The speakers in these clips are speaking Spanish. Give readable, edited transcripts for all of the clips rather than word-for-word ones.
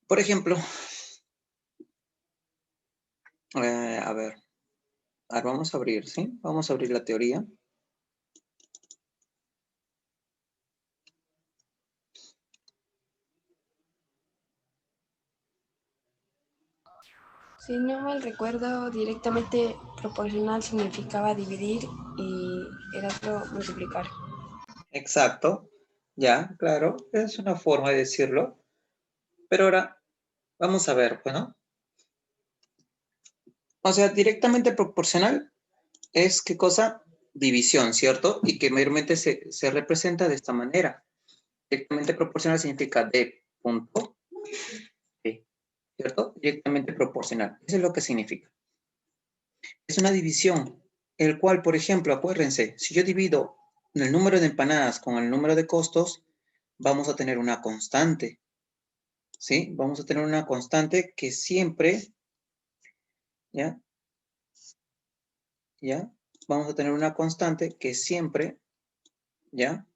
Por ejemplo, a ver, vamos a abrir, ¿sí? Vamos a abrir la teoría. Si no mal recuerdo, directamente proporcional significaba dividir y el otro multiplicar. Exacto. Ya, claro, es una forma de decirlo. Pero ahora, vamos a ver, bueno. O sea, directamente proporcional es, ¿qué cosa? División, ¿cierto? Y que mayormente se representa de esta manera. Directamente proporcional significa D punto B, ¿cierto? Directamente proporcional. Eso es lo que significa. Es una división, el cual, por ejemplo, acuérdense, si yo divido el número de empanadas con el número de costos, vamos a tener una constante, ¿sí? Vamos a tener una constante que siempre, ¿ya? ¿Ya? Vamos a tener una constante que siempre, ¿ya?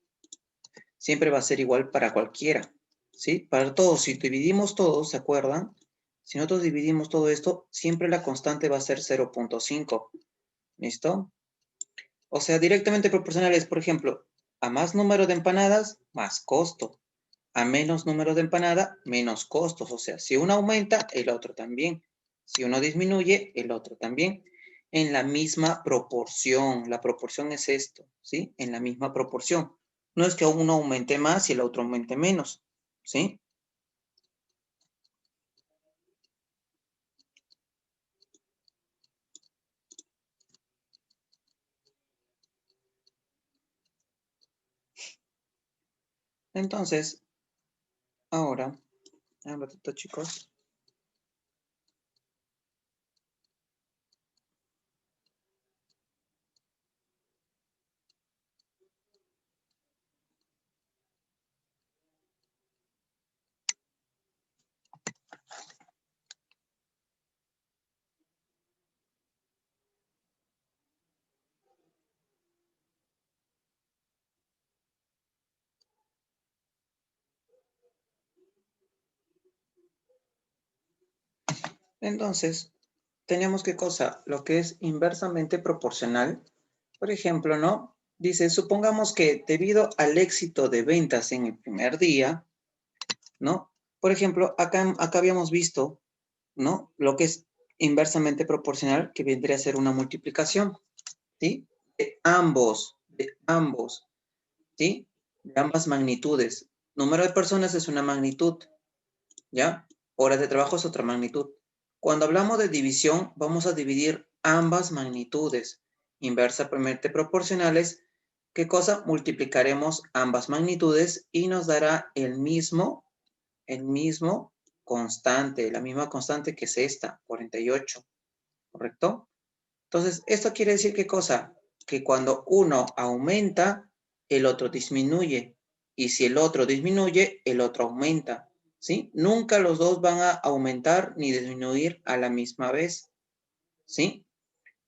Siempre va a ser igual para cualquiera, ¿sí? Para todos, si dividimos todos, ¿se acuerdan? Si nosotros dividimos todo esto, siempre la constante va a ser 0.5, ¿listo? O sea, directamente proporcional es, por ejemplo, a más número de empanadas, más costo. A menos número de empanada, menos costos. O sea, si uno aumenta, el otro también. Si uno disminuye, el otro también. En la misma proporción. La proporción es esto, ¿sí? En la misma proporción. No es que uno aumente más y el otro aumente menos, ¿sí? Entonces, ahora, un ratito, chicos. Entonces, tenemos qué cosa, lo que es inversamente proporcional. Por ejemplo, ¿no? Dice, supongamos que debido al éxito de ventas en el primer día, ¿no? Por ejemplo, acá habíamos visto, ¿no? Lo que es inversamente proporcional, que vendría a ser una multiplicación, ¿sí? De ambos, ¿sí? De ambas magnitudes. Número de personas es una magnitud, ¿ya? Horas de trabajo es otra magnitud. Cuando hablamos de división, vamos a dividir ambas magnitudes. Inversamente proporcionales, ¿qué cosa? Multiplicaremos ambas magnitudes y nos dará el mismo constante, la misma constante que es esta, 48, ¿correcto? Entonces, esto quiere decir ¿qué cosa? Que cuando uno aumenta, el otro disminuye. Y si el otro disminuye, el otro aumenta, ¿sí? Nunca los dos van a aumentar ni disminuir a la misma vez, ¿sí?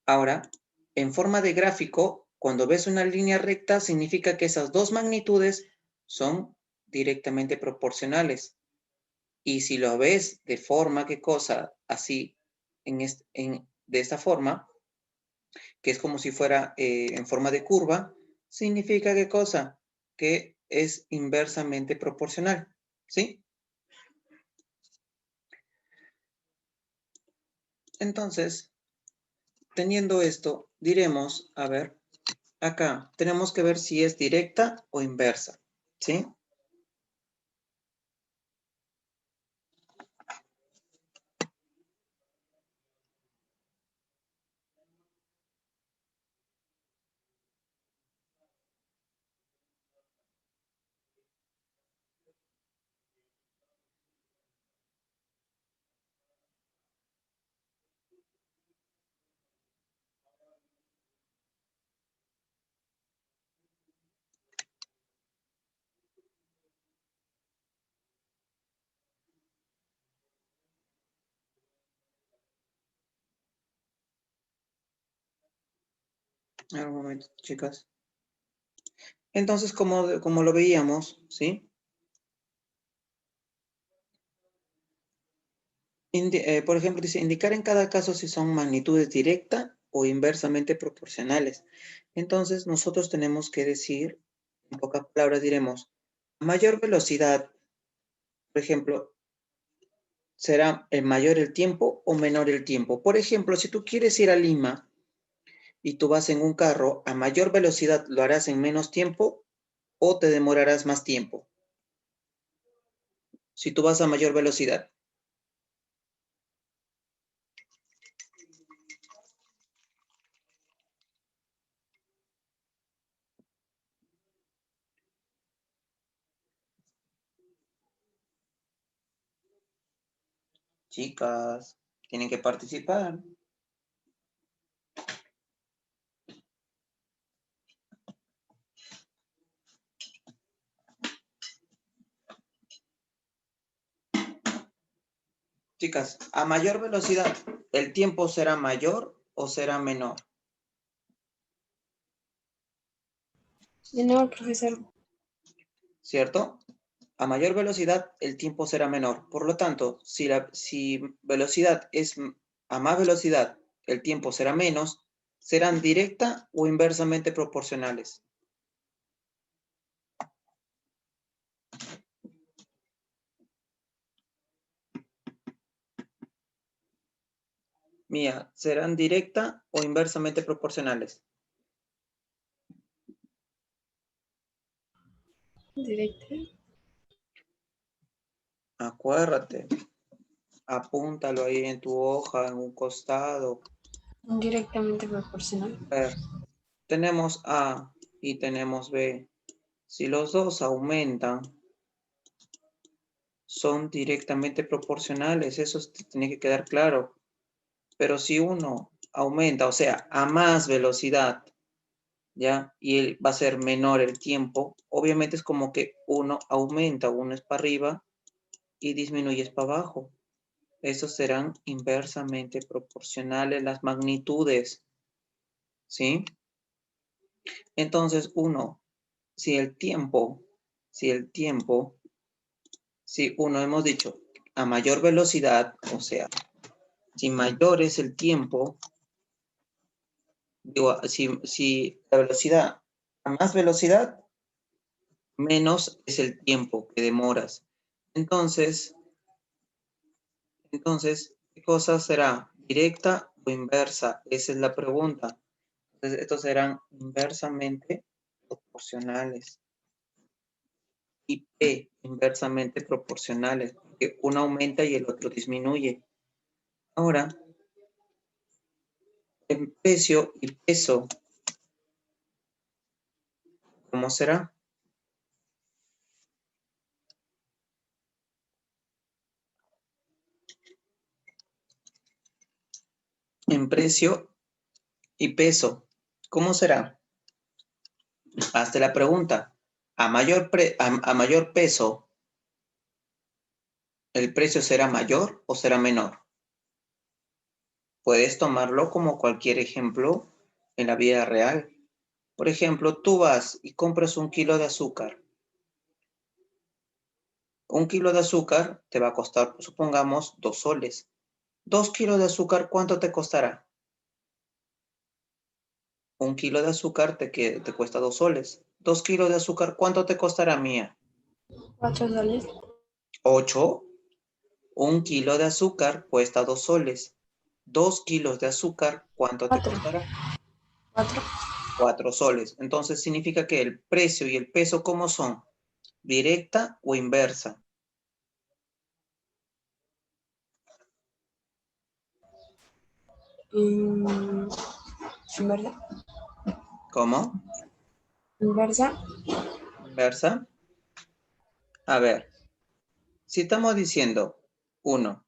Ahora, en forma de gráfico, cuando ves una línea recta, significa que esas dos magnitudes son directamente proporcionales. Y si lo ves de forma, ¿qué cosa? Así, de esta forma, que es como si fuera en forma de curva, significa ¿qué cosa? Que es inversamente proporcional, ¿sí? Entonces, teniendo esto, diremos, a ver, acá tenemos que ver si es directa o inversa, ¿sí? A ver, un momento, chicas. Entonces, como lo veíamos, ¿sí? Por ejemplo, dice indicar en cada caso si son magnitudes directa o inversamente proporcionales. Entonces, nosotros tenemos que decir, en pocas palabras diremos, a mayor velocidad, por ejemplo, será mayor el tiempo o menor el tiempo. Por ejemplo, si tú quieres ir a Lima y tú vas en un carro, a mayor velocidad lo harás en menos tiempo o te demorarás más tiempo. Si tú vas a mayor velocidad. Chicas, tienen que participar. Chicas, a mayor velocidad, ¿el tiempo será mayor o será menor? Menor, profesor. ¿Cierto? A mayor velocidad, el tiempo será menor. Por lo tanto, si velocidad es a más velocidad, el tiempo será menos, serán directa o inversamente proporcionales. Mía, serán directa o inversamente proporcionales. Directa. Acuérdate, apúntalo ahí en tu hoja, en un costado. Directamente proporcional. A ver, tenemos A y tenemos B. Si los dos aumentan, son directamente proporcionales. Eso tiene que quedar claro. Pero si uno aumenta, o sea, a más velocidad, ¿ya? Y él va a ser menor el tiempo, obviamente es como que uno aumenta, uno es para arriba y disminuye es para abajo. Esos serán inversamente proporcionales las magnitudes, ¿sí? Entonces, si el tiempo, si uno hemos dicho a mayor velocidad, o sea, si mayor es el tiempo, digo, si la velocidad, a más velocidad, menos es el tiempo que demoras. Entonces, ¿qué cosa será? ¿Directa o inversa? Esa es la pregunta. Entonces, estos serán inversamente proporcionales. Y P, inversamente proporcionales, porque uno aumenta y el otro disminuye. Ahora, en precio y peso, ¿cómo será? En precio y peso, ¿cómo será? Hazte la pregunta. A mayor peso, ¿el precio será mayor o será menor? Puedes tomarlo como cualquier ejemplo en la vida real. Por ejemplo, tú vas y compras 1 kilo de azúcar. 1 kilo de azúcar te va a costar, supongamos, 2 soles. 2 kilos de azúcar, ¿cuánto te costará? 1 kilo de azúcar te cuesta 2 soles. 2 kilos de azúcar, ¿cuánto te costará, Mía? 4 soles. 8. 1 kilo de azúcar cuesta 2 soles. 2 kilos de azúcar, ¿cuánto te 4. costará? 4. 4 soles. Entonces significa que el precio y el peso, ¿cómo son? ¿Directa o inversa? Inversa. ¿Cómo? Inversa. ¿Inversa? A ver, si estamos diciendo 1,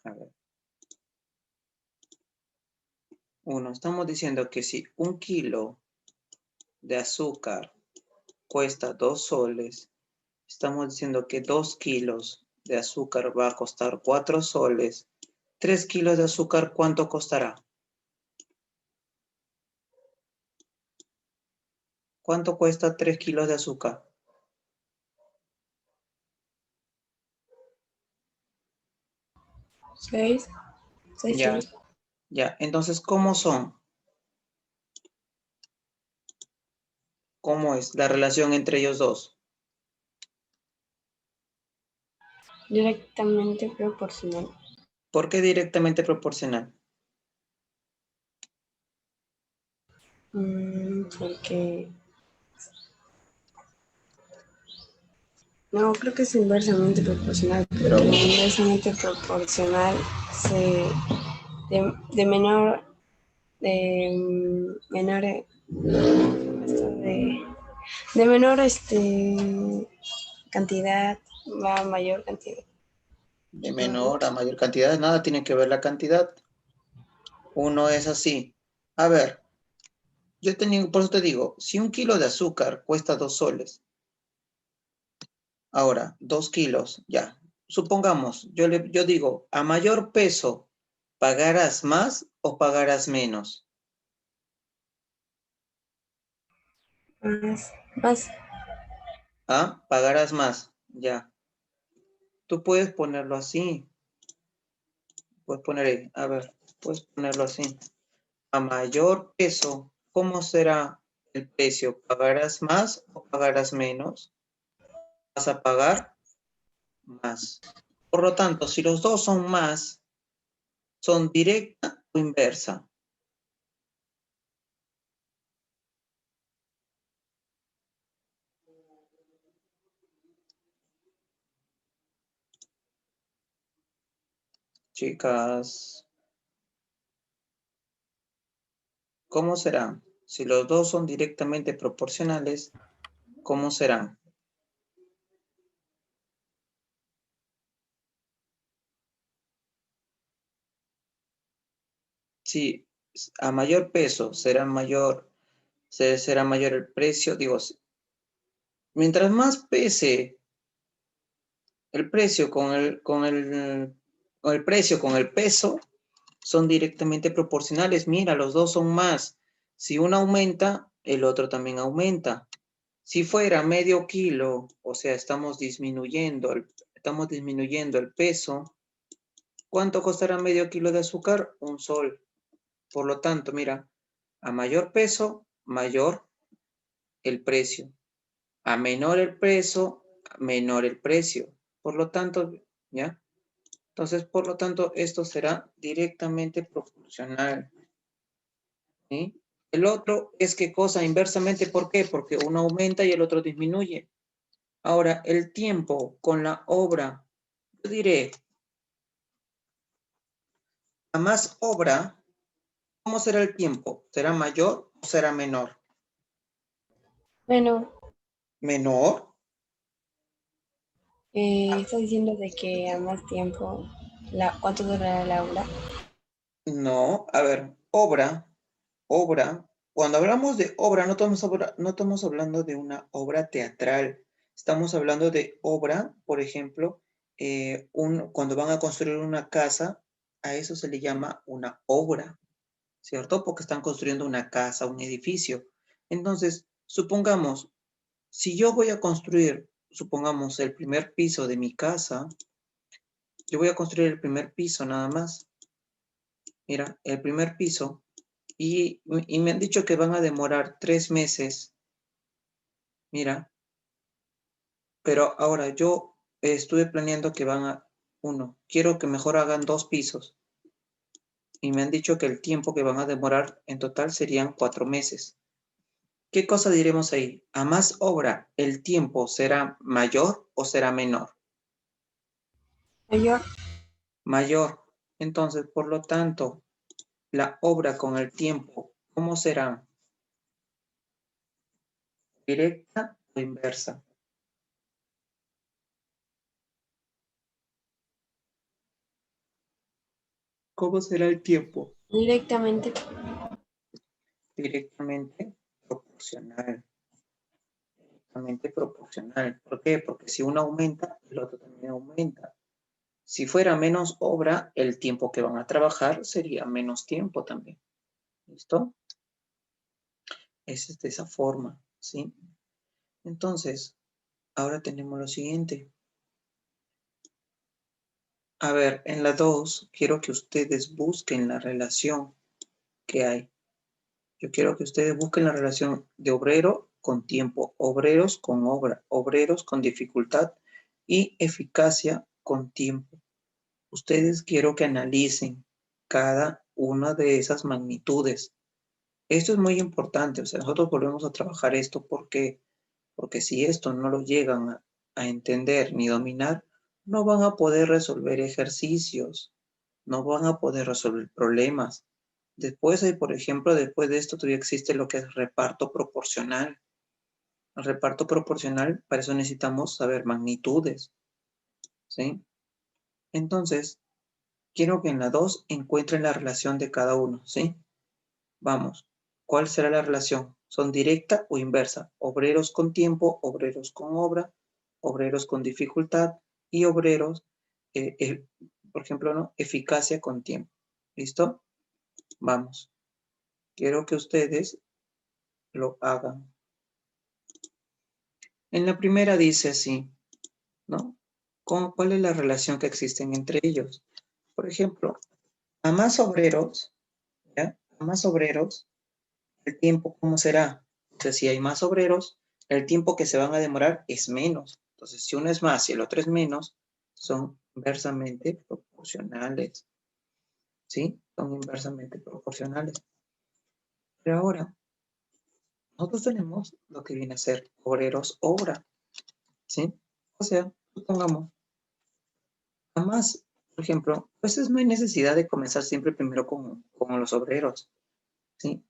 a ver, 1, estamos diciendo que si 1 kilo de azúcar cuesta 2 soles, estamos diciendo que 2 kilos de azúcar va a costar 4 soles. 3 kilos de azúcar, ¿cuánto costará? ¿Cuánto cuesta 3 kilos de azúcar? 6. 6 Ya, kilos. ya. Entonces, ¿cómo son? ¿Cómo es la relación entre ellos dos? Directamente proporcional. ¿Por qué directamente proporcional? Porque... No, creo que es inversamente proporcional. Pero inversamente proporcional se... de menor... De menor... De menor cantidad va a mayor cantidad. De menor a mayor cantidad, nada tiene que ver la cantidad. Uno es así. A ver, por eso te digo, si 1 kilo de azúcar cuesta 2 soles, ahora 2 kilos, ya. Supongamos, yo digo, a mayor peso, ¿pagarás más o pagarás menos? Más. ¿Ah? Pagarás más, ya. Tú puedes ponerlo así. Puedes poner ahí, a ver, puedes ponerlo así. A mayor peso, ¿cómo será el precio? ¿Pagarás más o pagarás menos? Vas a pagar más. Por lo tanto, si los dos son más, ¿son directa o inversa? Chicas, ¿cómo serán? Si los dos son directamente proporcionales, ¿cómo serán? Si a mayor peso será mayor el precio, digo, mientras más pese el precio con el precio, con el peso, son directamente proporcionales. Mira, los dos son más. Si uno aumenta, el otro también aumenta. Si fuera medio kilo, o sea, estamos disminuyendo el peso, ¿cuánto costará medio kilo de azúcar? 1 sol. Por lo tanto, mira, a mayor peso, mayor el precio. A menor el peso, menor el precio. Por lo tanto, ¿ya? Entonces, por lo tanto, esto será directamente proporcional. ¿Sí? El otro es ¿qué cosa? Inversamente, ¿por qué? Porque uno aumenta y el otro disminuye. Ahora, el tiempo con la obra, yo diré, a más obra, ¿cómo será el tiempo? ¿Será mayor o será menor? Bueno, ¿Menor? está diciendo de que a más tiempo, ¿cuánto durará la obra? No, a ver, obra, cuando hablamos de obra, no estamos hablando de una obra teatral, estamos hablando de obra, por ejemplo, cuando van a construir una casa, a eso se le llama una obra, ¿cierto? Porque están construyendo una casa, un edificio. Entonces, supongamos, si yo voy a construir, supongamos, el primer piso de mi casa, yo voy a construir el primer piso nada más. Mira, el primer piso. Y me han dicho que van a demorar 3 meses. Mira, pero ahora yo estuve planeando que quiero que mejor hagan 2 pisos. Y me han dicho que el tiempo que van a demorar en total serían 4 meses. ¿Qué cosa diremos ahí? ¿A más obra el tiempo será mayor o será menor? Mayor. Mayor. Entonces, por lo tanto, la obra con el tiempo, ¿cómo será? ¿Directa o inversa? ¿Cómo será el tiempo? Directamente. Directamente proporcional. Directamente proporcional. ¿Por qué? Porque si uno aumenta, el otro también aumenta. Si fuera menos obra, el tiempo que van a trabajar sería menos tiempo también. ¿Listo? Es de esa forma, ¿sí? Entonces, ahora tenemos lo siguiente. A ver, en la 2 quiero que ustedes busquen la relación que hay. Yo quiero que ustedes busquen la relación de obrero con tiempo, obreros con obra, obreros con dificultad y eficacia con tiempo. Ustedes quiero que analicen cada una de esas magnitudes. Esto es muy importante, o sea, nosotros volvemos a trabajar esto porque si esto no lo llegan a entender ni dominar, no van a poder resolver ejercicios, no van a poder resolver problemas. Después hay, por ejemplo, después de esto todavía existe lo que es reparto proporcional. El reparto proporcional, para eso necesitamos saber magnitudes, ¿sí? Entonces, quiero que en la 2 encuentren la relación de cada uno, ¿sí? Vamos, ¿cuál será la relación? ¿Son directa o inversa? Obreros con tiempo, obreros con obra, obreros con dificultad y obreros, por ejemplo, ¿no? Eficacia con tiempo. ¿Listo? Vamos. Quiero que ustedes lo hagan. En la primera dice así, ¿no? ¿Cuál es la relación que existen entre ellos? Por ejemplo, a más obreros, ¿ya? A más obreros, el tiempo, ¿cómo será? O sea, si hay más obreros, el tiempo que se van a demorar es menos. Entonces, si uno es más y el otro es menos, son inversamente proporcionales. ¿Sí? Son inversamente proporcionales. Pero ahora, nosotros tenemos lo que viene a ser obreros obra. ¿Sí? O sea, supongamos, a más, por ejemplo, pues no hay necesidad de comenzar siempre primero con los obreros. ¿Sí?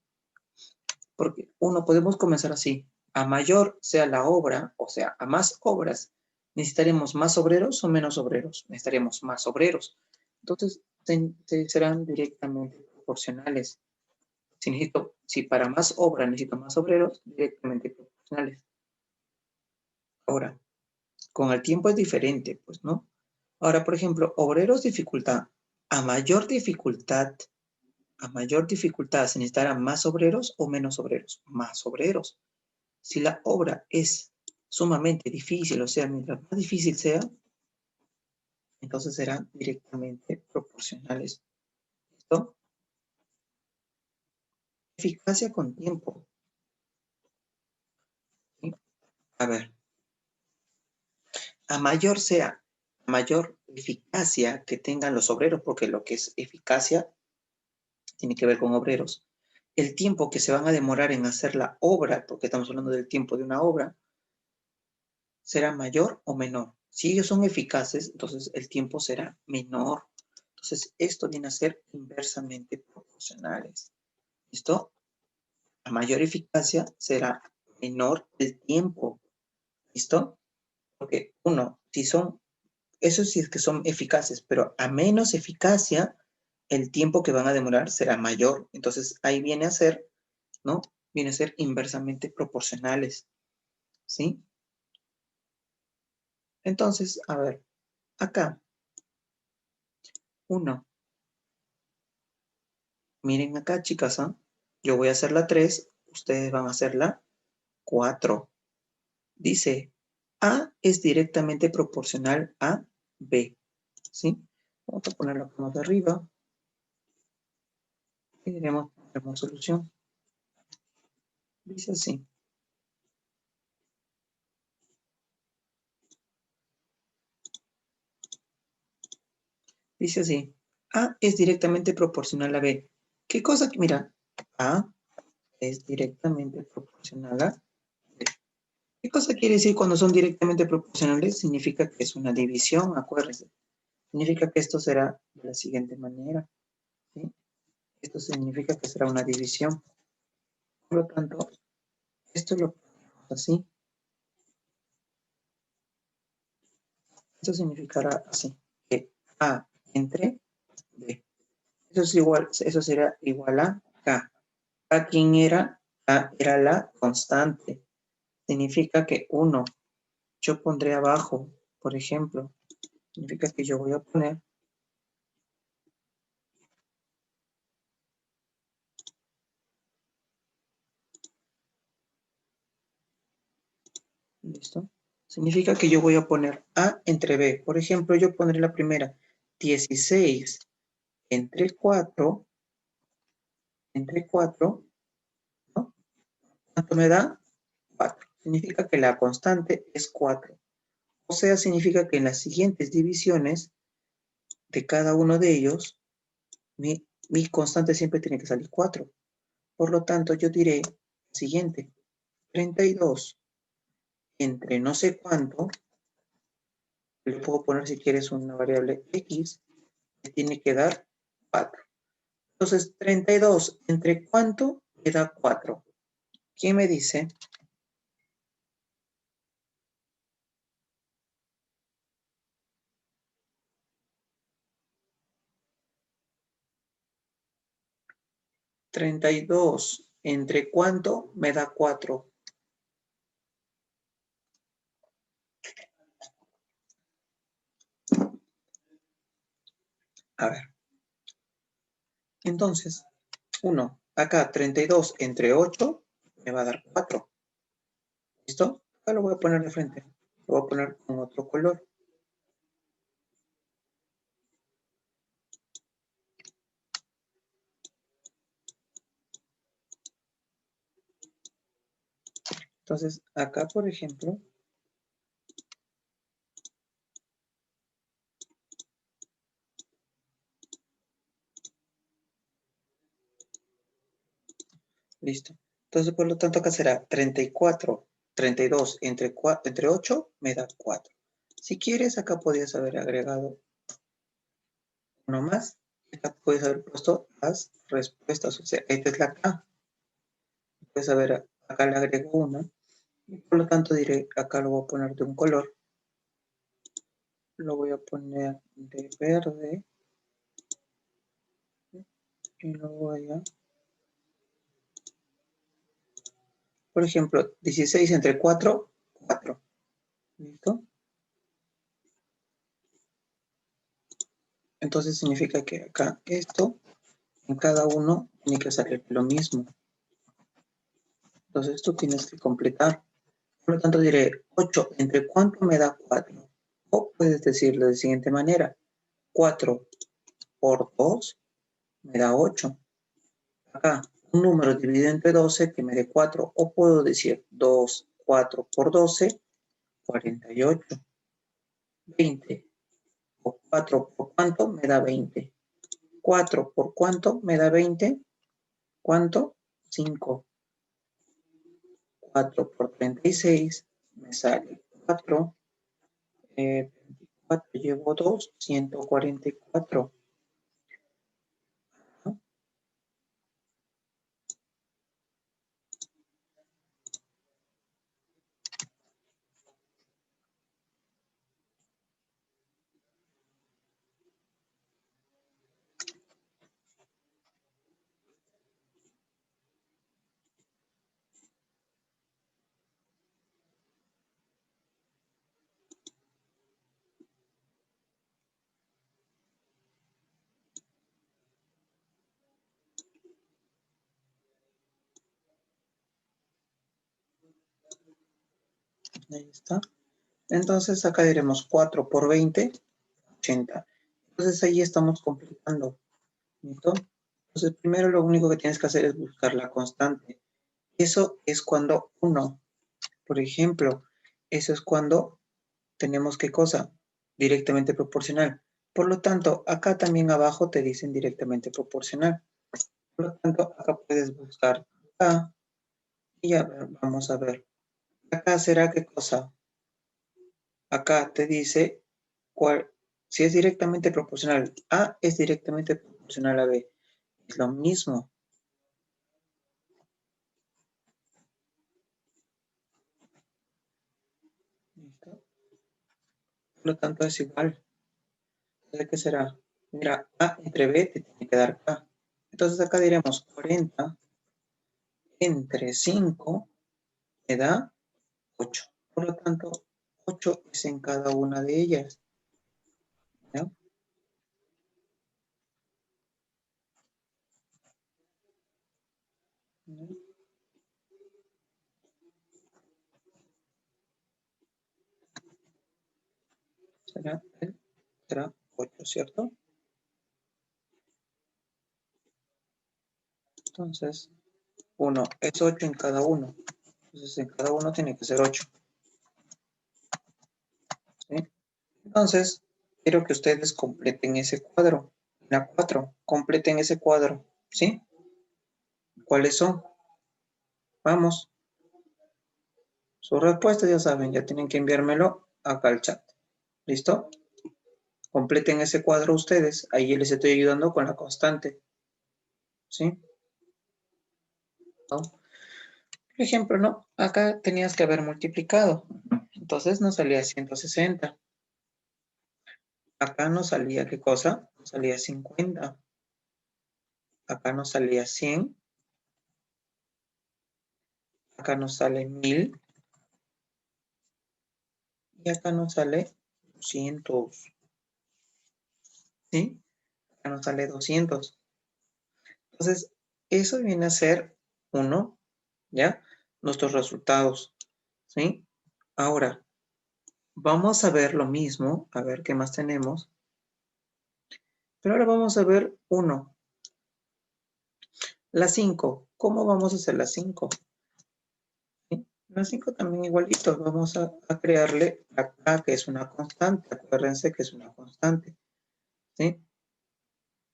Porque podemos comenzar así. A mayor sea la obra, o sea, a más obras, ¿necesitaremos más obreros o menos obreros? Necesitaremos más obreros. Entonces, serán directamente proporcionales. Si para más obra necesito más obreros, directamente proporcionales. Ahora, con el tiempo es diferente, pues, ¿no? Ahora, por ejemplo, obreros dificultad. A mayor dificultad se necesitarán más obreros o menos obreros. Más obreros. Si la obra es sumamente difícil, o sea, mientras más difícil sea, entonces serán directamente proporcionales. ¿Listo? Eficacia con tiempo. ¿Sí? A ver, a mayor eficacia que tengan los obreros, porque lo que es eficacia tiene que ver con obreros, el tiempo que se van a demorar en hacer la obra, porque estamos hablando del tiempo de una obra, será mayor o menor. Si ellos son eficaces, entonces el tiempo será menor. Entonces, esto viene a ser inversamente proporcionales. ¿Listo? A mayor eficacia será menor el tiempo. ¿Listo? Porque eso sí es que son eficaces, pero a menos eficacia, el tiempo que van a demorar será mayor. Entonces, ahí viene a ser, ¿no? Viene a ser inversamente proporcionales. ¿Sí? Entonces, a ver, acá, 1. Miren acá, chicas, ¿ah? Yo voy a hacer la 3, ustedes van a hacer la 4. Dice, A es directamente proporcional a B. ¿Sí? Vamos a ponerlo más de arriba y diremos la solución. Dice así. Dice así. A es directamente proporcional a B. ¿Qué cosa? Mira, A es directamente proporcional a B. ¿Qué cosa quiere decir cuando son directamente proporcionales? Significa que es una división, acuérdense. Significa que esto será de la siguiente manera. ¿Sí? Esto significa que será una división. Por lo tanto, esto lo ponemos así. Esto significará así, que A entre B. Eso será igual a K. K, ¿quién era? K era la constante. Significa que 1, yo pondré abajo, por ejemplo, significa que yo voy a poner ¿listo? Significa que yo voy a poner A entre B. Por ejemplo, yo pondré la primera. 16 entre 4, ¿no? ¿Cuánto me da? 4. Significa que la constante es 4. O sea, significa que en las siguientes divisiones de cada uno de ellos, mi constante siempre tiene que salir 4. Por lo tanto, yo diré lo siguiente. 32 entre no sé cuánto, le puedo poner si quieres una variable x, que tiene que dar 4. Entonces, 32 entre cuánto me da 4. ¿Quién me dice? ¿32 entre cuánto me da 4? A ver. Entonces, 1. Acá 32 entre 8 me va a dar 4. ¿Listo? Acá lo voy a poner de frente. Lo voy a poner con otro color. Entonces, acá, por ejemplo, listo. Entonces, por lo tanto, acá será 34, 32 entre 8 me da 4. Si quieres, acá podrías haber agregado uno más. Acá puedes haber puesto las respuestas. O sea, esta es la K. Puedes haber, acá le agrego una. Y por lo tanto, diré, acá lo voy a poner de un color. Lo voy a poner de verde. Y lo voy a... Por ejemplo, 16 entre 4, 4. ¿Listo? Entonces significa que acá esto, en cada uno, tiene que salir lo mismo. Entonces tú tienes que completar. Por lo tanto diré 8 entre cuánto me da 4. O puedes decirlo de la siguiente manera. 4 por 2 me da 8. Acá, un número dividido entre 12 que me dé 4. O puedo decir 2, 4 por 12, 48. 20 por 4 por cuánto me da 20. 4 por cuánto me da 20. ¿Cuánto? 5. 4 por 36 me sale 4. 24 llevo 2, 144. ¿No? Ahí está. Entonces acá diremos 4 por 20, 80. Entonces ahí estamos completando. ¿Listo? Entonces primero lo único que tienes que hacer es buscar la constante. Eso es cuando 1, por ejemplo, eso es cuando tenemos ¿qué cosa? Directamente proporcional. Por lo tanto, acá también abajo te dicen directamente proporcional. Por lo tanto, acá puedes buscar acá y a ver, vamos a ver. Acá será ¿qué cosa? Acá te dice cuál, si es directamente proporcional. A es directamente proporcional a B. Es lo mismo. ¿Listo? Por lo tanto, es igual. Entonces, ¿qué será? Mira, A entre B te tiene que dar K. Entonces acá diremos 40 entre 5 me da 8. Por lo tanto, 8 es en cada una de ellas. ¿Ya? ¿Será? ¿Será? 8, ¿cierto? Entonces, 1 es 8 en cada uno. Entonces, en cada uno tiene que ser 8. ¿Sí? Entonces, quiero que ustedes completen ese cuadro. La 4, completen ese cuadro. ¿Sí? ¿Cuáles son? Vamos. Sus respuestas ya saben, ya tienen que enviármelo acá al chat. ¿Listo? Completen ese cuadro ustedes. Ahí les estoy ayudando con la constante. ¿Sí? ¿No? Por ejemplo, ¿no? Acá tenías que haber multiplicado. Entonces nos salía 160. Acá nos salía, ¿qué cosa? Nos salía 50. Acá nos salía 100. Acá nos sale 1000. Y acá nos sale 200. ¿Sí? Acá nos sale 200. Entonces, eso viene a ser 1, ¿ya? Nuestros resultados, ¿sí? Ahora, vamos a ver lo mismo, a ver qué más tenemos. Pero ahora vamos a ver 1. La 5, ¿cómo vamos a hacer la 5? ¿Sí? La 5 también igualito, vamos a crearle acá, que es una constante. Acuérdense que es una constante, ¿sí?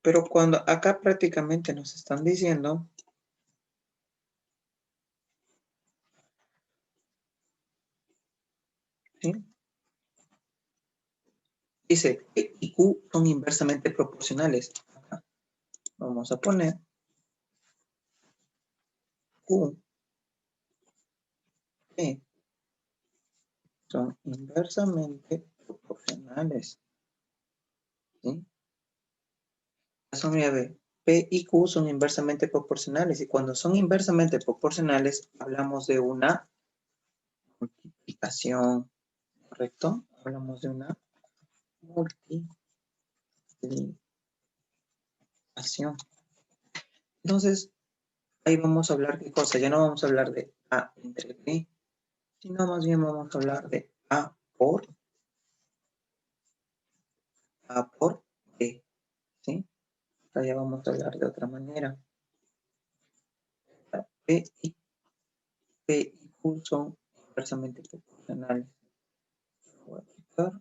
Pero cuando acá prácticamente nos están diciendo, ¿sí? Dice, P y Q son inversamente proporcionales. Acá vamos a poner Q, P, son inversamente proporcionales, ¿sí? Eso mira, ve, P y Q son inversamente proporcionales, y cuando son inversamente proporcionales, hablamos de una multiplicación, ¿correcto? Hablamos de una multiplicación. Entonces, ahí vamos a hablar de cosas, ya no vamos a hablar de A entre B, sino más bien vamos a hablar de A por B, ¿sí? Acá ya vamos a hablar de otra manera. P y Q son inversamente proporcionales. Voy a quitar,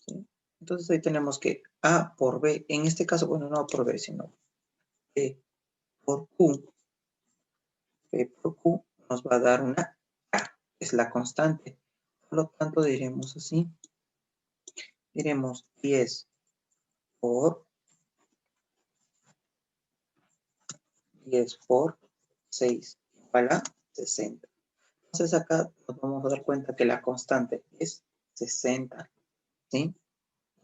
¿sí? Entonces ahí tenemos que A por B, en este caso, bueno, no A por B, sino P por Q. P por Q nos va a dar una A, es la constante. Por lo tanto, diremos así. Diremos 10 por 6 igual a 60. Entonces acá nos vamos a dar cuenta que la constante es 60, ¿sí?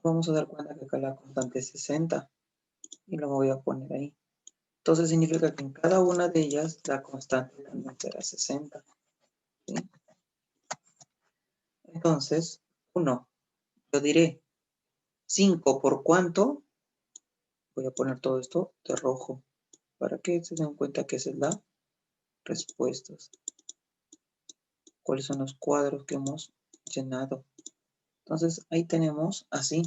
Vamos a dar cuenta que acá la constante es 60 y lo voy a poner ahí. Entonces significa que en cada una de ellas la constante también será 60, ¿sí? Entonces, 1, yo diré 5 por cuánto. Voy a poner todo esto de rojo para que se den cuenta que esa es la respuesta. ¿Cuáles son los cuadros que hemos llenado? Entonces ahí tenemos así,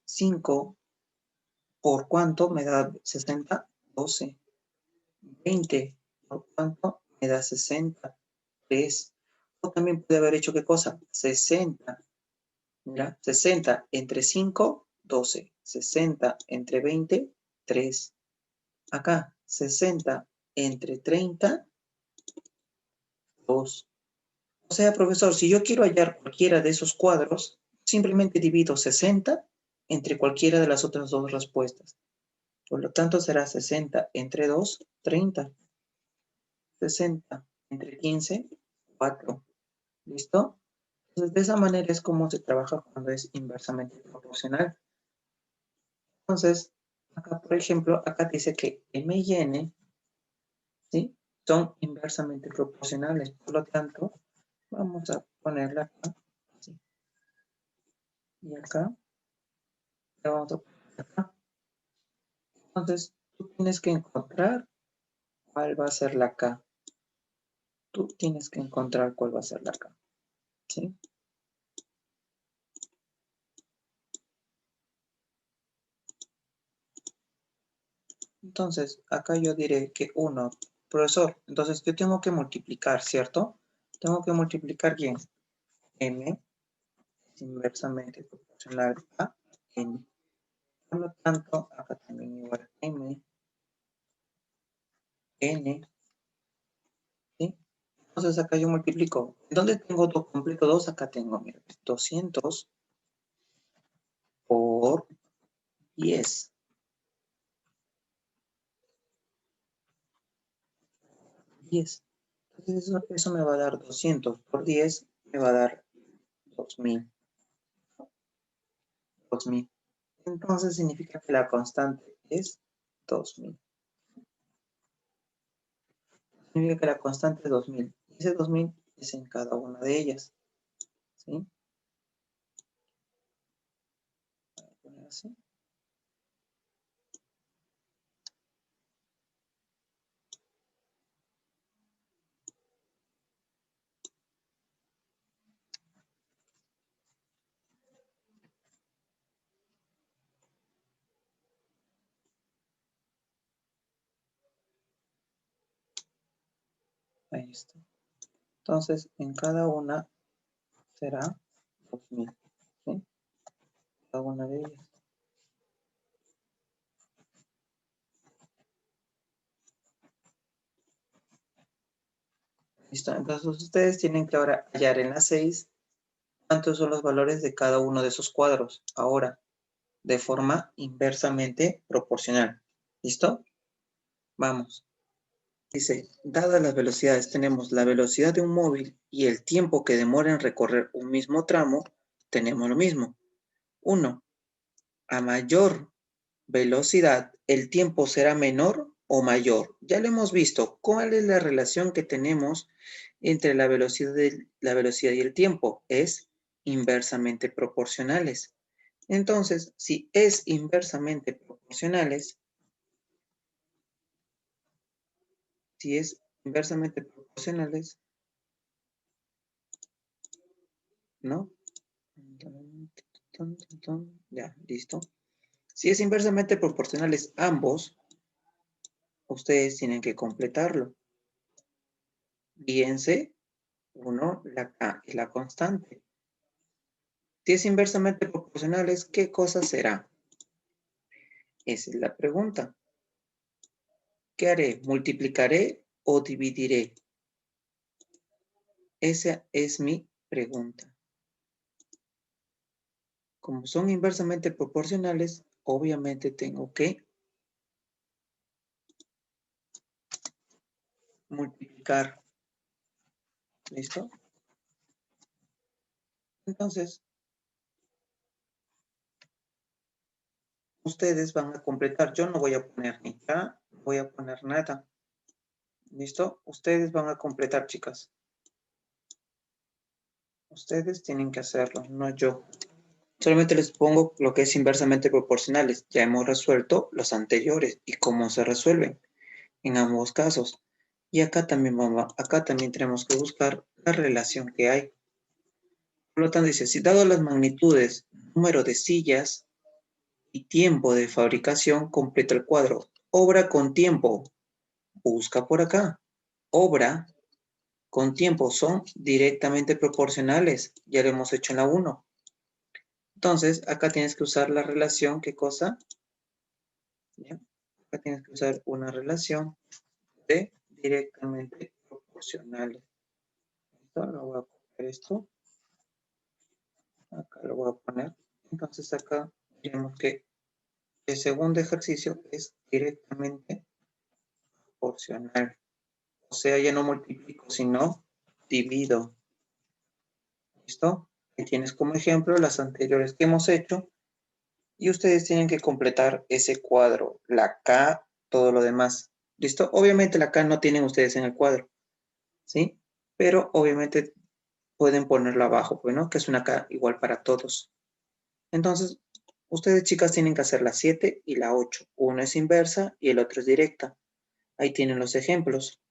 5 por cuánto me da 60, 12. 20 por cuánto me da 60, 3. O también puede haber hecho, ¿qué cosa? 60. Mira, 60 entre 5, 12. 60 entre 20, 3. Acá, 60 entre 30, 2. O sea, profesor, si yo quiero hallar cualquiera de esos cuadros, simplemente divido 60 entre cualquiera de las otras dos respuestas. Por lo tanto, será 60 entre 2, 30. 60 entre 15, 4. ¿Listo? Entonces, de esa manera es como se trabaja cuando es inversamente proporcional. Entonces, acá, por ejemplo, acá dice que M y N, ¿sí? Son inversamente proporcionales. Por lo tanto, vamos a ponerla acá, ¿sí? Y acá, la vamos a poner acá. Entonces, tú tienes que encontrar cuál va a ser la K. Tú tienes que encontrar cuál va a ser la K, ¿sí? Entonces, acá yo diré que 1, profesor, entonces yo tengo que multiplicar, ¿cierto? Tengo que multiplicar ¿quién? M es inversamente proporcional a N. Por lo tanto, acá también igual M, N, ¿sí? Entonces acá yo multiplico. ¿Dónde tengo completo 2? Acá tengo, mira, 200 por 10. 10. Entonces eso me va a dar 200 por 10, me va a dar 2000. 2000. Entonces significa que la constante es 2000. Significa que la constante es 2000. Y ese 2000 es en cada una de ellas. ¿Sí? Voy a poner así. Ahí está. Entonces, en cada una será 2000. ¿Sí? Cada una de ellas. Listo. Entonces, ustedes tienen que ahora hallar en la 6 cuántos son los valores de cada uno de esos cuadros. Ahora, de forma inversamente proporcional. ¿Listo? Vamos. Dice, dadas las velocidades, tenemos la velocidad de un móvil y el tiempo que demora en recorrer un mismo tramo, tenemos lo mismo. 1. A mayor velocidad, el tiempo será menor o mayor. Ya lo hemos visto. ¿Cuál es la relación que tenemos entre la velocidad y el tiempo? Es inversamente proporcionales. Entonces, si es inversamente proporcionales, ¿no? Ya, listo. Si es inversamente proporcionales ambos, ustedes tienen que completarlo. Fíjense, uno, la K y la constante. Si es inversamente proporcionales, ¿qué cosa será? Esa es la pregunta. ¿Qué haré? ¿Multiplicaré o dividiré? Esa es mi pregunta. Como son inversamente proporcionales, obviamente tengo que multiplicar. ¿Listo? Entonces, ustedes van a completar. Yo no voy a poner ni K, no voy a poner nada. ¿Listo? Ustedes van a completar, chicas. Ustedes tienen que hacerlo, no yo. Solamente les pongo lo que es inversamente proporcionales. Ya hemos resuelto los anteriores y cómo se resuelven en ambos casos. Y acá también tenemos que buscar la relación que hay. Por lo tanto, dice, si dado las magnitudes, número de sillas y tiempo de fabricación, completa el cuadro. Obra con tiempo. Busca por acá. Obra con tiempo son directamente proporcionales. Ya lo hemos hecho en la 1. Entonces, acá tienes que usar la relación, ¿qué cosa? ¿Ya? Acá tienes que usar una relación de directamente proporcionales. Ahora voy a poner esto. Acá lo voy a poner. Entonces, acá tenemos que el segundo ejercicio es directamente proporcional. O sea, ya no multiplico, sino divido. ¿Listo? Ahí tienes como ejemplo las anteriores que hemos hecho. Y ustedes tienen que completar ese cuadro. La K, todo lo demás. ¿Listo? Obviamente la K no tienen ustedes en el cuadro. ¿Sí? Pero obviamente pueden ponerla abajo, pues, ¿no? Que es una K igual para todos. Entonces, ustedes, chicas, tienen que hacer la 7 y la 8. Uno es inversa y el otro es directa. Ahí tienen los ejemplos.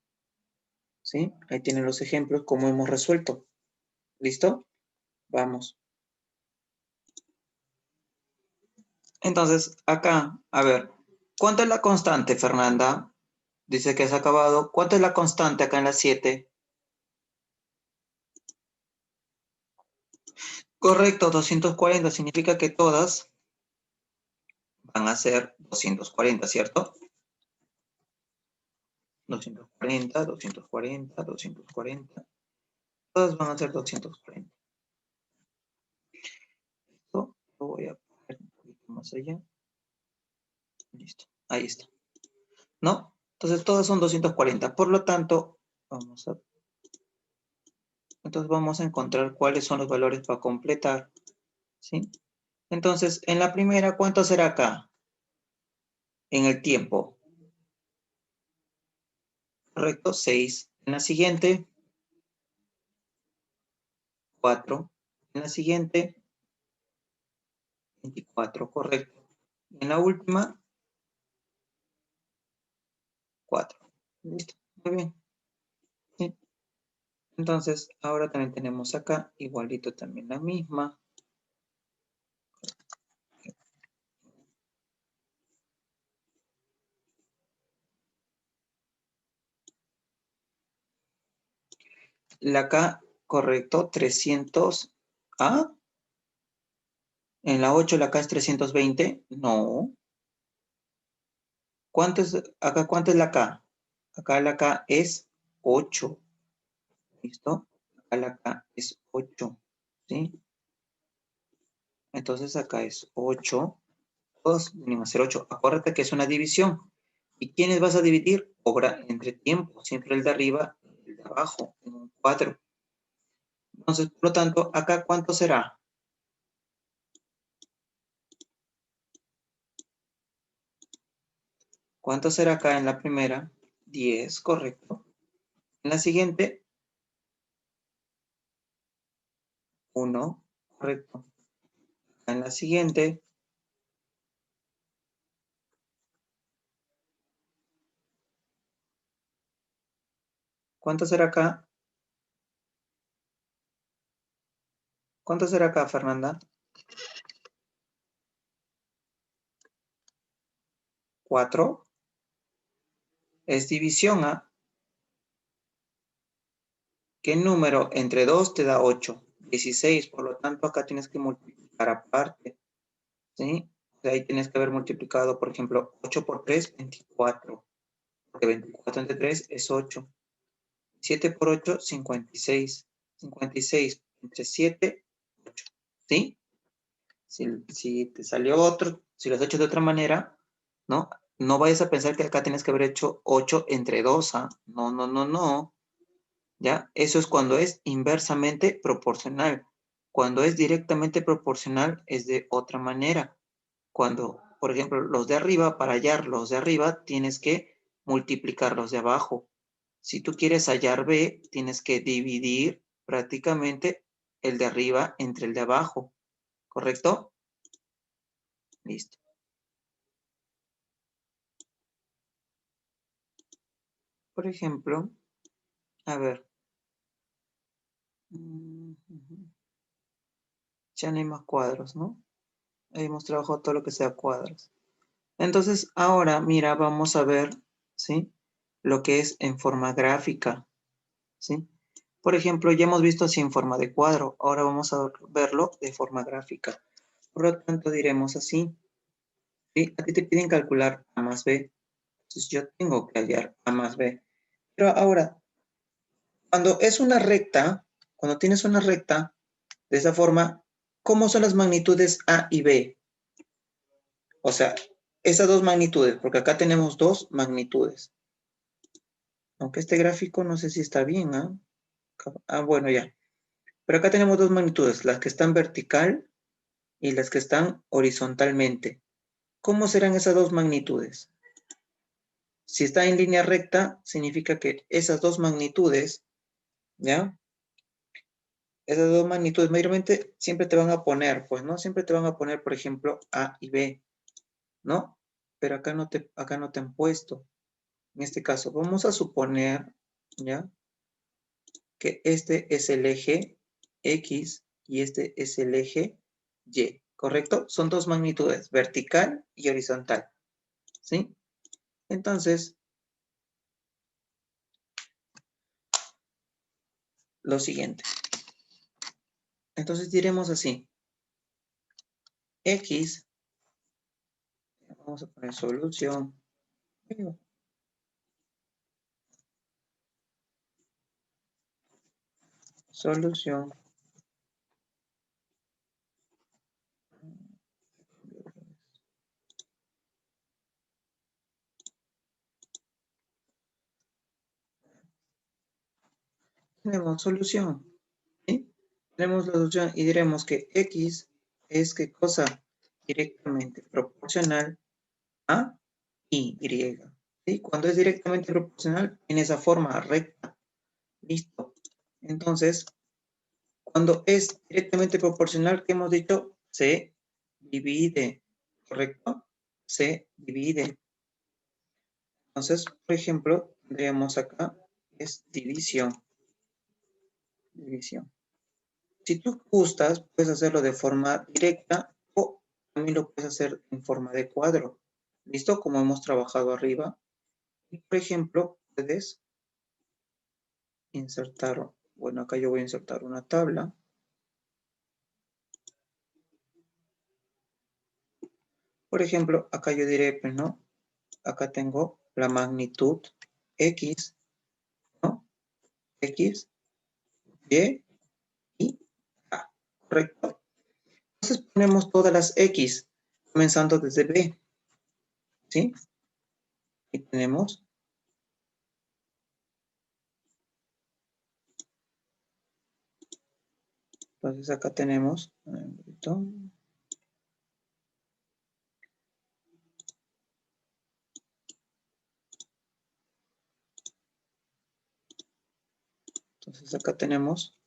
¿Sí? Ahí tienen los ejemplos como hemos resuelto. ¿Listo? Vamos. Entonces, acá, a ver, ¿Cuánto es la constante, Fernanda? Dice que has acabado. ¿Cuánto es la constante acá en la 7? Correcto, 240. Significa que todas van a ser 240, ¿cierto? 240, 240, 240. Todas van a ser 240. Esto lo voy a poner un poquito más allá. Listo, ahí está. ¿No? Entonces todas son 240. Por lo tanto, entonces vamos a encontrar cuáles son los valores para completar. ¿Sí? Entonces, en la primera, ¿cuánto será acá? En el tiempo. Correcto, 6. En la siguiente, 4. En la siguiente, 24, correcto. En la última, 4. Listo, muy bien. ¿Sí? Entonces, ahora también tenemos acá, igualito también la misma. La acá, correcto, 300. ¿Ah? En la 8 la K es 320. No. ¿Cuánto es acá? ¿Cuánto es la K? Acá la K es 8. ¿Listo? Acá la K es 8. ¿Sí? Entonces acá es 8. Todos venimos a ser 8. Acuérdate que es una división. ¿Y quiénes vas a dividir? Obra entre tiempo. Siempre el de arriba y el de abajo. En un 4. Entonces, por lo tanto, acá ¿cuánto será? ¿Cuánto será acá en la primera? 10, correcto. En la siguiente, 1, correcto. En la siguiente, ¿cuánto será acá? ¿Cuánto será acá, Fernanda? 4. Es división, ¿ah? ¿Qué número entre 2 te da 8? 16, por lo tanto acá tienes que multiplicar aparte, ¿sí? De ahí tienes que haber multiplicado, por ejemplo, 8 por 3, 24. Porque 24 entre 3 es 8. 7 por 8, 56. 56 entre 7, 8. ¿Sí? Si te salió otro, si lo has hecho de otra manera, ¿no? No vayas a pensar que acá tienes que haber hecho 8 entre 2, ¿ah? No, no, no, no. ¿Ya? Eso es cuando es inversamente proporcional. Cuando es directamente proporcional es de otra manera. Cuando, por ejemplo, los de arriba, para hallar los de arriba, tienes que multiplicar los de abajo. Si tú quieres hallar B, tienes que dividir prácticamente el de arriba entre el de abajo. ¿Correcto? Listo. Por ejemplo, a ver. Ya no hay más cuadros, ¿no? Hemos trabajado todo lo que sea cuadros. Entonces, ahora, mira, vamos a ver, ¿sí? Lo que es en forma gráfica, ¿sí? Por ejemplo, ya hemos visto así en forma de cuadro. Ahora vamos a verlo de forma gráfica. Por lo tanto, diremos así, ¿sí? A ti te piden calcular A más B. Entonces, yo tengo que hallar A más B. Pero ahora, cuando es una recta, cuando tienes una recta, de esa forma, ¿cómo son las magnitudes A y B? O sea, esas dos magnitudes, porque acá tenemos dos magnitudes. Aunque este gráfico no sé si está bien, ¿ah? Ah, bueno, ya. Pero acá tenemos dos magnitudes, las que están vertical y las que están horizontalmente. ¿Cómo serán esas dos magnitudes? Si está en línea recta, significa que esas dos magnitudes, ¿ya? Esas dos magnitudes mayormente siempre te van a poner, pues, ¿no? Siempre te van a poner, por ejemplo, A y B, ¿no? Pero acá no te han puesto. En este caso, vamos a suponer, ¿ya? Que este es el eje X y este es el eje Y, ¿correcto? Son dos magnitudes, vertical y horizontal. ¿sí? Entonces, lo siguiente. Entonces diremos así. X, vamos a poner solución. Solución. Tenemos solución. ¿Sí? Tenemos la solución y diremos que X es ¿qué cosa? Directamente proporcional a Y. ¿Sí? Cuando es directamente proporcional, en esa forma recta. Listo. Entonces, cuando es directamente proporcional, ¿qué hemos dicho? Se divide. ¿Correcto? Se divide. Entonces, por ejemplo, tendríamos acá, es división. División. Si tú gustas, puedes hacerlo de forma directa o también lo puedes hacer en forma de cuadro. ¿Listo? Como hemos trabajado arriba. Y por ejemplo, puedes insertar, bueno, acá yo voy a insertar una tabla. Por ejemplo, acá yo diré, pues, ¿no? Acá tengo la magnitud X, ¿no? X, Y y A, ¿correcto? Entonces ponemos todas las X, comenzando desde B, ¿sí? Y tenemos, entonces acá tenemos, entonces acá tenemos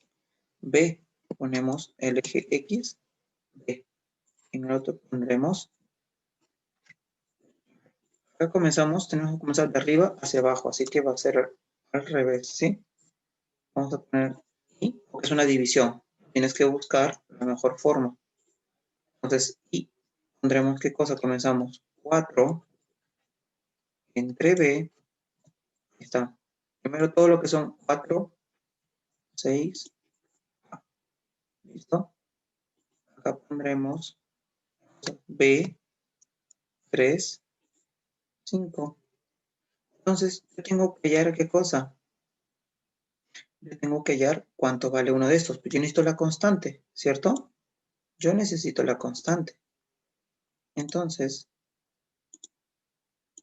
B, ponemos el eje X, B. En el otro pondremos, acá comenzamos, tenemos que comenzar de arriba hacia abajo, así que va a ser al revés, ¿sí? Vamos a poner Y, porque es una división. Tienes que buscar la mejor forma. Entonces, Y, pondremos qué cosa, comenzamos 4 entre B, ahí está. Primero todo lo que son 4, 6, ¿listo? Acá pondremos B, 3, 5. Entonces, yo tengo que hallar qué cosa. Yo tengo que hallar cuánto vale uno de estos. Yo necesito la constante, ¿cierto? Yo necesito la constante. Entonces,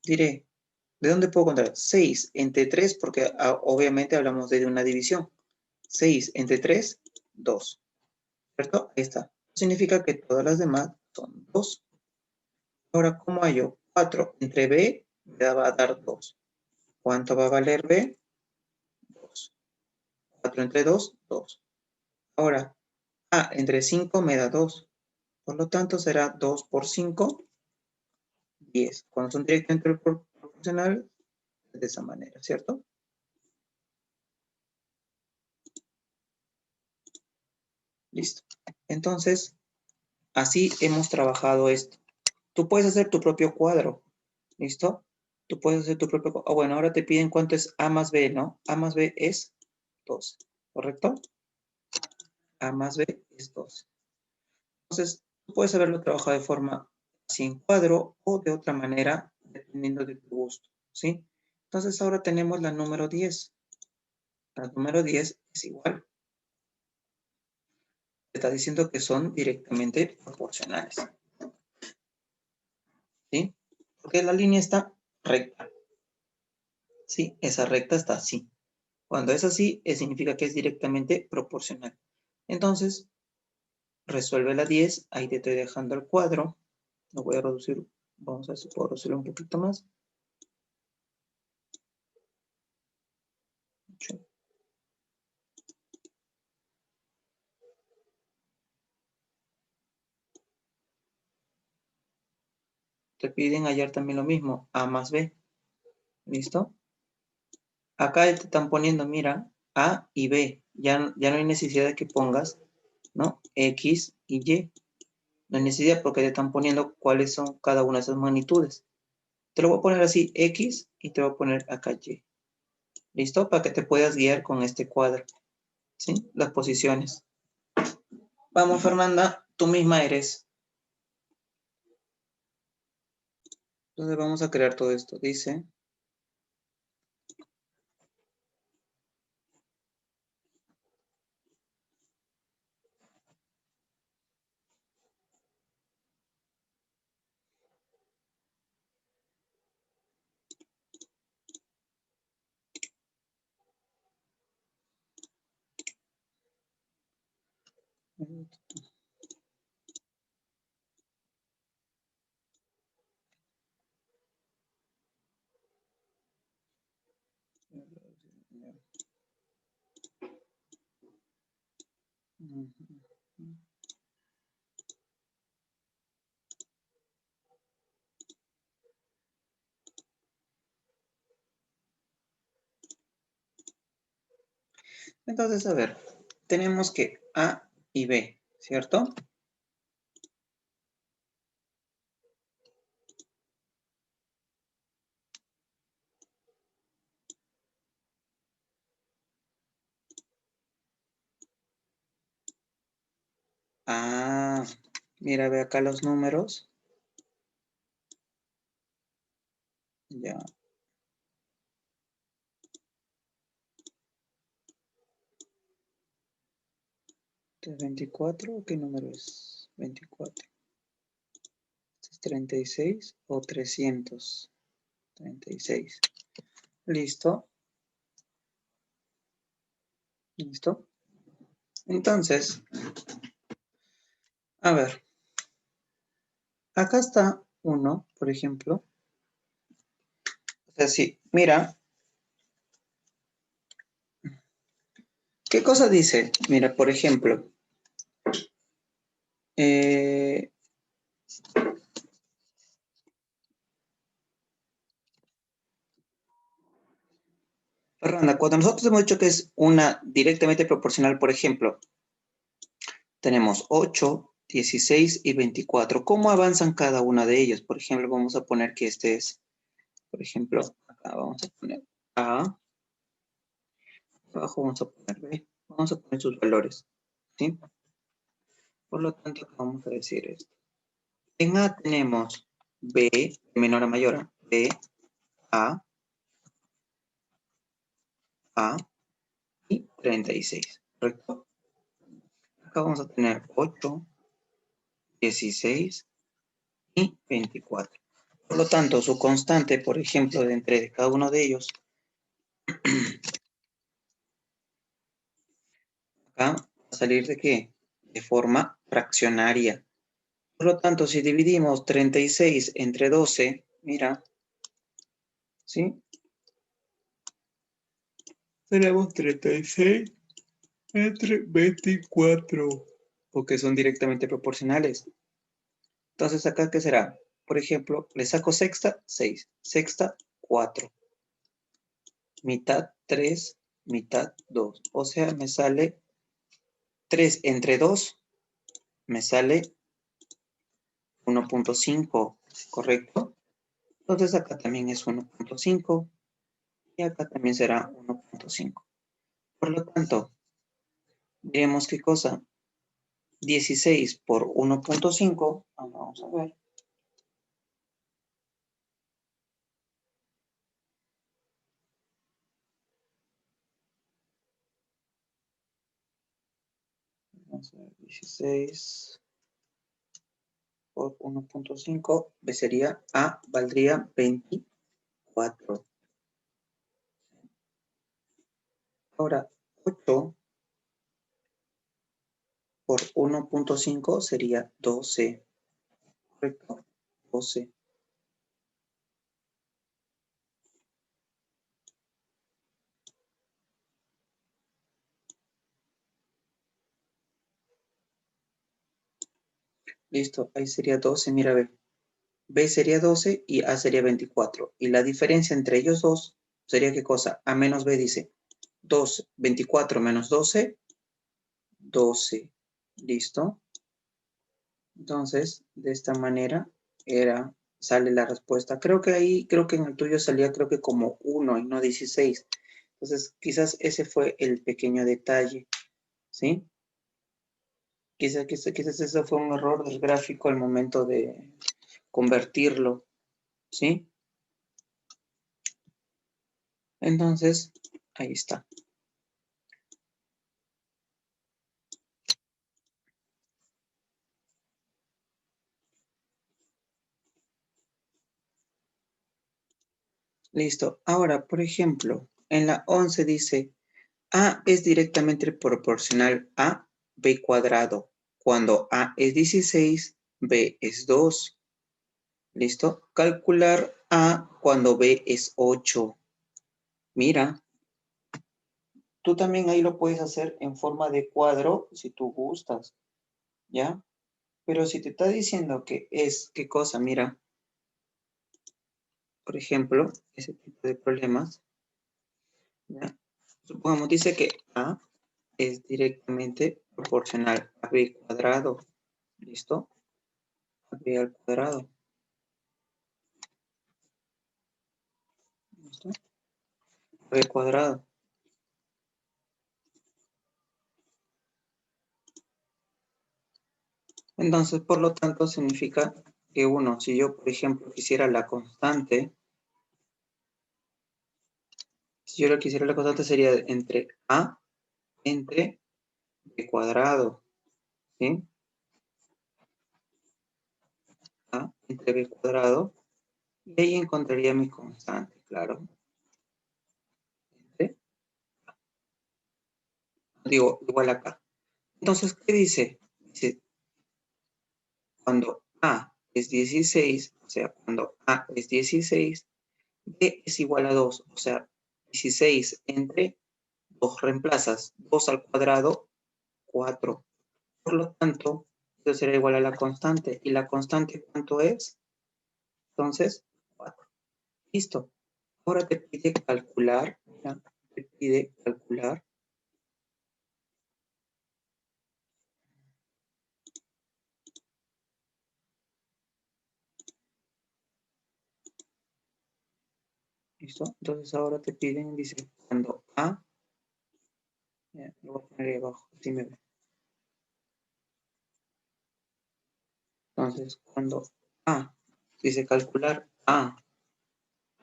diré, ¿de dónde puedo contar? 6 entre 3, porque obviamente hablamos de una división. 6 entre 3, 2. ¿Cierto? Ahí está. Significa que todas las demás son 2. Ahora, ¿cómo hallo? 4 entre B me va a dar 2. ¿Cuánto va a valer B? 2. 4 entre 2, 2. Ahora, A entre 5 me da 2. Por lo tanto, será 2 por 5, 10. Cuando son directamente proporcionales, de esa manera, ¿cierto? Listo. Entonces, así hemos trabajado esto. Tú puedes hacer tu propio cuadro. ¿Listo? Tú puedes hacer tu propio cuadro. Bueno, ahora te piden cuánto es A más B, ¿no? A más B es 2. ¿Correcto? A más B es 2. Entonces, tú puedes haberlo trabajado de forma así en cuadro o de otra manera, dependiendo de tu gusto. ¿Sí? Entonces, ahora tenemos la número 10. La número 10 es igual. Te está diciendo que son directamente proporcionales. ¿Sí? Porque la línea está recta. ¿Sí? Esa recta está así. Cuando es así, significa que es directamente proporcional. Entonces, resuelve la 10. Ahí te estoy dejando el cuadro. Lo voy a reducir. Vamos a ver si puedo reducirlo un poquito más. 8. Te piden hallar también lo mismo. A más B. ¿Listo? Acá te están poniendo, mira, A y B. Ya no hay necesidad de que pongas, ¿no? X y Y. No hay necesidad porque te están poniendo cuáles son cada una de esas magnitudes. Te lo voy a poner así, X, y te voy a poner acá Y. ¿Listo? Para que te puedas guiar con este cuadro. ¿Sí? Las posiciones. Vamos, Fernanda, tú misma eres. Entonces vamos a crear todo esto. Dice... Entonces, a ver, tenemos que A y B, ¿cierto? Ah, mira, ve acá los números. Ya. 24, ¿qué número es? 24. ¿Es 36 o 336? Listo. Listo. Entonces, a ver. Acá está 1, por ejemplo. O sea, sí, mira. ¿Qué cosa dice? Mira, por ejemplo. Fernanda, cuando nosotros hemos dicho que es una directamente proporcional, por ejemplo, tenemos 8, 16 y 24. ¿Cómo avanzan cada una de ellos? Por ejemplo, vamos a poner que este es, por ejemplo, acá vamos a poner A, abajo vamos a poner B, vamos a poner sus valores, ¿sí? Por lo tanto, vamos a decir esto. En A tenemos B, de menor a mayor, B, A y 36, ¿correcto? Acá vamos a tener 8, 16 y 24. Por lo tanto, su constante, por ejemplo, de entre cada uno de ellos, acá va a salir de qué? De forma fraccionaria. Por lo tanto, si dividimos 36 entre 12, mira, ¿sí? Tenemos 36 entre 24, porque son directamente proporcionales. Entonces, ¿acá qué será? Por ejemplo, le saco sexta, 6. Sexta, 4. Mitad, 3. Mitad, 2. O sea, me sale 3 entre 2, me sale 1.5, ¿correcto? Entonces acá también es 1.5 y acá también será 1.5. Por lo tanto, diremos qué cosa. 16 por 1.5, vamos a ver. Vamos a ver, 16 por 1.5, B sería A, valdría 24. Ahora, 8 por 1.5 sería 12. ¿Correcto? 12. Listo, ahí sería 12, mira, a ver. B sería 12 y A sería 24. Y la diferencia entre ellos dos sería ¿qué cosa? A menos B dice 2, 24 menos 12, 12. ¿Listo? Entonces, de esta manera sale la respuesta. Creo que en el tuyo salía creo que como 1 y no 16. Entonces, quizás ese fue el pequeño detalle, ¿sí? Quizás ese fue un error del gráfico al momento de convertirlo, ¿sí? Entonces, ahí está. Listo. Ahora, por ejemplo, en la 11 dice, A es directamente proporcional a B cuadrado. Cuando A es 16, B es 2. ¿Listo? Calcular A cuando B es 8. Mira, tú también ahí lo puedes hacer en forma de cuadro si tú gustas, ¿ya? Pero si te está diciendo que es, ¿qué cosa? Mira, por ejemplo, ese tipo de problemas, ¿ya? Supongamos, dice que A es directamente proporcional a B cuadrado, ¿listo? A B al cuadrado, ¿listo? A B cuadrado. Entonces, por lo tanto, significa que uno, si yo, por ejemplo, quisiera la constante, si yo lo quisiera la constante sería entre A entre B cuadrado, ¿sí? A entre B cuadrado, y ahí encontraría mi constante, claro. Entre, digo, igual acá. Entonces, ¿qué dice? Dice, cuando A es 16, o sea, cuando A es 16, B es igual a 2, o sea, 16 entre 2 reemplazas, 2 al cuadrado, 4. Por lo tanto, eso será igual a la constante. ¿Y la constante cuánto es? Entonces, 4. Listo. Ahora te pide calcular, ¿ya? Te pide calcular. ¿Listo? Entonces ahora te piden, dice, cuando A, ya, lo voy a poner ahí abajo, así me ve. Entonces, cuando A, dice calcular A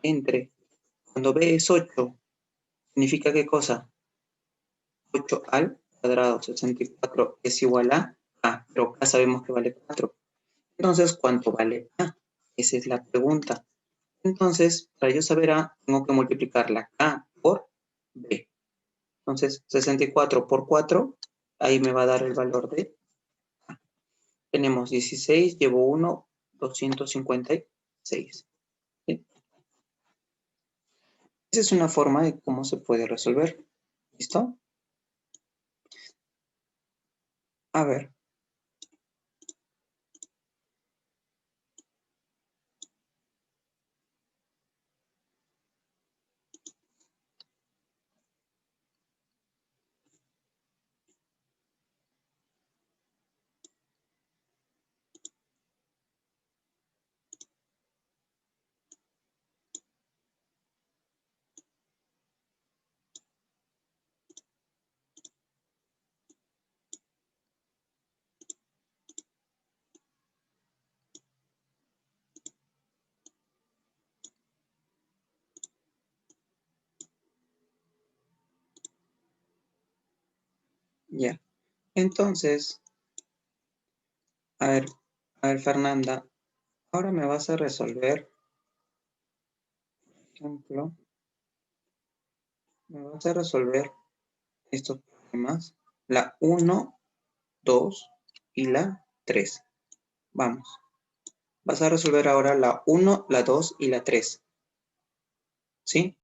entre, cuando B es 8, ¿significa qué cosa? 8 al cuadrado, 64 es igual a A, pero acá sabemos que vale 4. Entonces, ¿cuánto vale A? Esa es la pregunta. Entonces, para yo saber A, tengo que multiplicar la A por B. Entonces, 64 por 4, ahí me va a dar el valor de A. Tenemos 16, llevo 1, 256. ¿Sí? Esa es una forma de cómo se puede resolver. ¿Listo? A ver. Ya. Entonces, a ver, Fernanda, ahora me vas a resolver, por ejemplo, me vas a resolver estos problemas, la 1, 2 y la 3. Vamos. Vas a resolver ahora la 1, la 2 y la 3. ¿Sí?